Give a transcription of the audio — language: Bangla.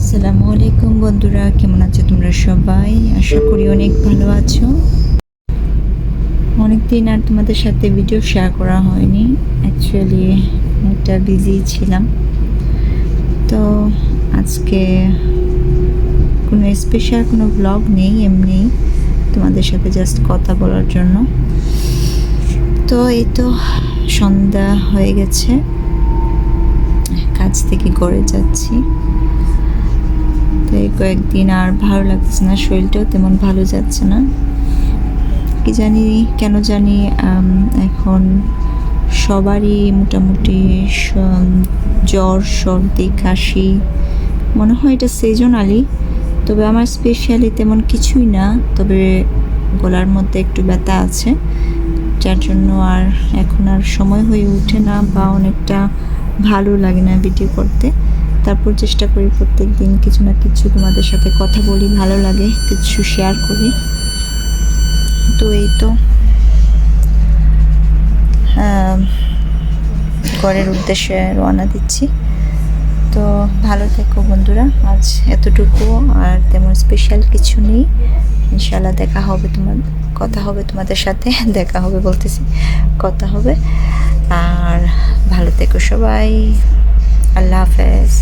আসসালামু আলাইকুম বন্ধুরা, কেমন আছো তোমরা সবাই? আশা করি অনেক ভালো আছো। অনেকদিন আর তোমাদের সাথে ভিডিও শেয়ার করা হয়নি, অ্যাকচুয়ালি একটা বিজি ছিলাম। তো আজকে কোনো স্পেশাল কোনো ব্লগ নেই, এমনি তোমাদের সাথে জাস্ট কথা বলার জন্য। তো এই তো সন্ধ্যা হয়ে গেছে, কাজ থেকে ঘরে যাচ্ছি। তো এই কয়েকদিন আর ভালো লাগছে না, শরীরটাও তেমন ভালো যাচ্ছে না, কি জানি কেন জানি। এখন সবারই মোটামুটি জ্বর, সর্দি, কাশি, মনে হয় এটা সিজনালি। তবে আমার স্পেশালি তেমন কিছুই না, তবে গলার মধ্যে একটু ব্যথা আছে, যার জন্য আর এখন আর সময় হয়ে ওঠে না বা অনেকটা ভালো লাগে না ভিডিও করতে। তারপর চেষ্টা করি প্রত্যেক দিন কিছু না কিছু তোমাদের সাথে কথা বলি, ভালো লাগে, কিছু শেয়ার করি। তো এই তো ঘরের উদ্দেশ্যে রওনা দিচ্ছি। তো ভালো থেকো বন্ধুরা, আজ এতটুকু, আর তেমন স্পেশাল কিছু নেই। ইনশাল্লাহ কথা হবে তোমাদের সাথে দেখা হবে বলতেছি, কথা হবে। আর ভালো থেকো সবাই, আল্লাহ হাফেজ।